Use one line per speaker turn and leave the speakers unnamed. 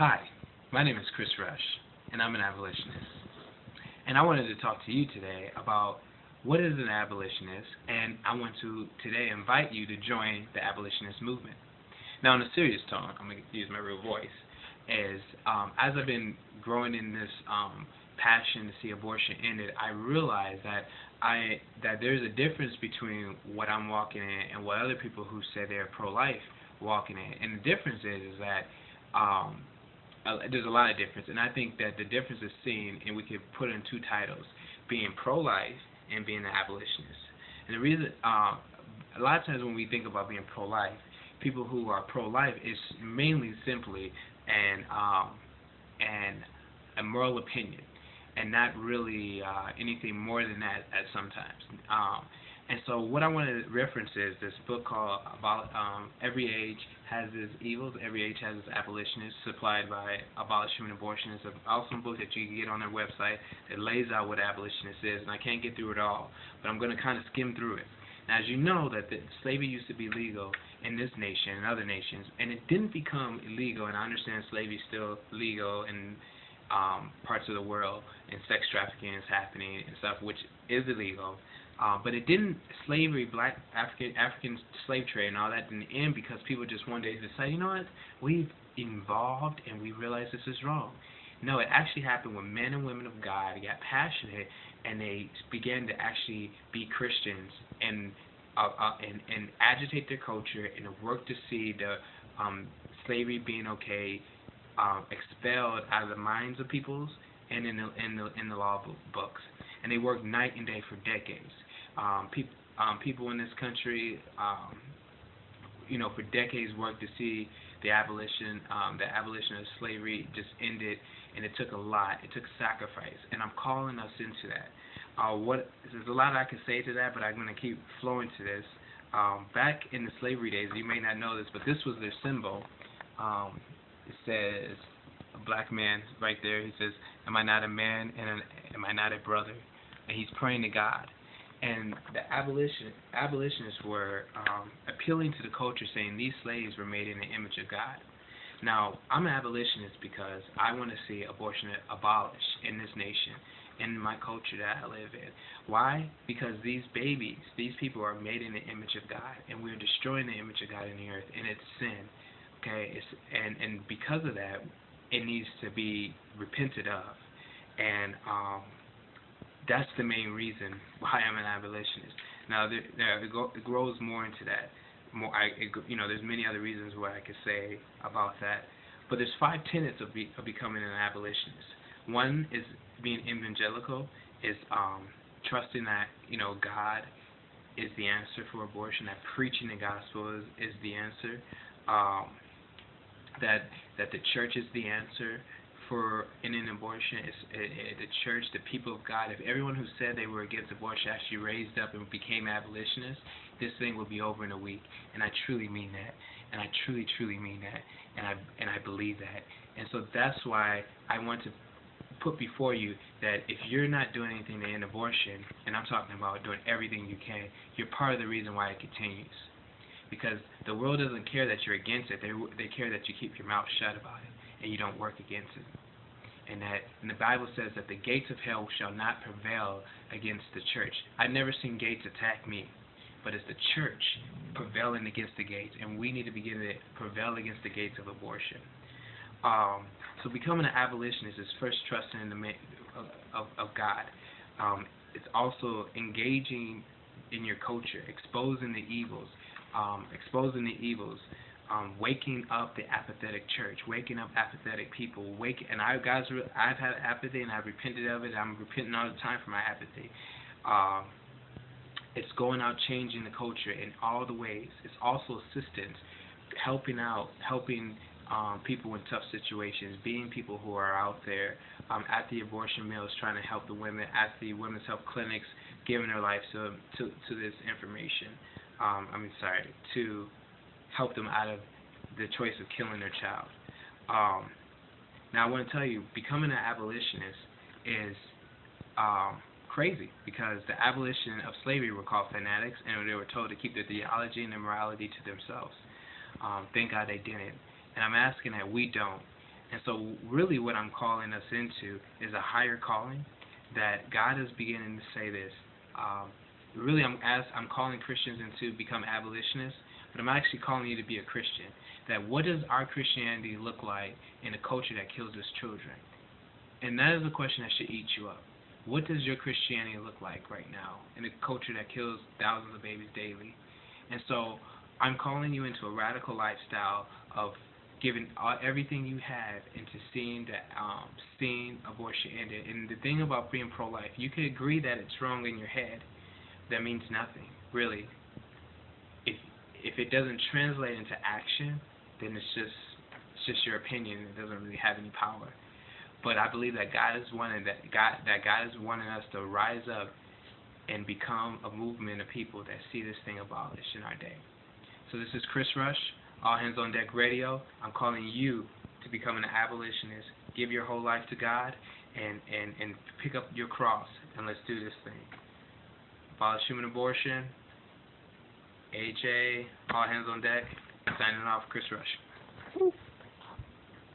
Hi, my name is Chris Rush, and I'm an abolitionist. And I wanted to talk to you today about what is an abolitionist, and I want to today invite you to join the abolitionist movement. Now, in a serious tone, I'm going to use my real voice, as I've been growing in this passion to see abortion ended, I realized that there's a difference between what I'm walking in and what other people who say they're pro-life walking in. And the difference is that there's a lot of difference, and I think that the difference is seen, and we could put it in two titles: being pro-life and being an abolitionist. And the reason, a lot of times when we think about being pro-life, people who are pro-life is mainly simply a moral opinion, and not really anything more than that at sometimes. And so what I want to reference is this book called Every Age Has Its Evils, Every Age Has Its Abolitionists, supplied by Abolition and Abortion. It's an awesome book that you can get on their website that lays out what abolitionist is, and I can't get through it all, but I'm going to kind of skim through it. Now, as you know, that slavery used to be legal in this nation and other nations, and it didn't become illegal, and I understand slavery is still legal in parts of the world, and sex trafficking is happening and stuff, which is illegal. But it didn't, slavery, black African slave trade and all that didn't end because people just one day decided, you know what, we've evolved and we realize this is wrong. No, it actually happened when men and women of God got passionate and they began to actually be Christians and agitate their culture and work to see the slavery being okay, expelled out of the minds of peoples and in the law books. And they worked night and day for decades. People in this country, for decades worked to see the abolition of slavery just ended, and it took a lot. It took sacrifice, and I'm calling us into that. There's a lot I can say to that, but I'm going to keep flowing to this. Back in the slavery days, you may not know this, but this was their symbol. It says, a black man right there, he says, "Am I not a man, and am I not a brother?" And he's praying to God. And the abolitionists were appealing to the culture, saying these slaves were made in the image of God. Now, I'm an abolitionist because I want to see abortion abolished in this nation, in my culture that I live in. Why? Because these babies, these people are made in the image of God, and we're destroying the image of God in the earth, and it's sin. Okay, and because of that, it needs to be repented of, and that's the main reason why I'm an abolitionist. Now, it grows more into that. There's many other reasons what I could say about that, but there's 5 tenets of becoming an abolitionist. One is being evangelical, is trusting that God is the answer for abortion, that preaching the gospel is the answer. That the church is the answer for an abortion. The church, the people of God. If everyone who said they were against abortion actually raised up and became abolitionists, this thing would be over in a week. And I truly mean that. And I truly, truly mean that. And I believe that. And so that's why I want to put before you that if you're not doing anything to end abortion, and I'm talking about doing everything you can, you're part of the reason why it continues. Because the world doesn't care that you're against it. They care that you keep your mouth shut about it and you don't work against it. And the Bible says that the gates of hell shall not prevail against the church. I've never seen gates attack me, but it's the church prevailing against the gates, and we need to begin to prevail against the gates of abortion. So becoming an abolitionist is first trusting in the of God. It's also engaging in your culture, exposing the evils. Waking up the apathetic church, waking up apathetic people, I've had apathy and I've repented of it. I'm repenting all the time for my apathy. It's going out, changing the culture in all the ways. It's also assistance, helping people in tough situations, being people who are out there at the abortion mills, trying to help the women, at the women's health clinics, giving their lives to this information. To help them out of the choice of killing their child. Now, I want to tell you, becoming an abolitionist is crazy, because the abolition of slavery were called fanatics, and they were told to keep their theology and their morality to themselves. Thank God they didn't. And I'm asking that we don't. And so really what I'm calling us into is a higher calling that God is beginning to say this. Really, I'm calling Christians into become abolitionists, but I'm actually calling you to be a Christian. That what does our Christianity look like in a culture that kills its children? And that is a question that should eat you up. What does your Christianity look like right now in a culture that kills thousands of babies daily? And so I'm calling you into a radical lifestyle of giving everything you have into seeing abortion ended. And the thing about being pro-life, you can agree that it's wrong in your head. That means nothing, really. If it doesn't translate into action, then it's just your opinion. It doesn't really have any power. But I believe that God is wanting us to rise up and become a movement of people that see this thing abolished in our day. So this is Chris Rush, All Hands on Deck Radio. I'm calling you to become an abolitionist. Give your whole life to God and pick up your cross and let's do this thing. Abolish human abortion. AJ, All Hands on Deck. Signing off, Chris Rush.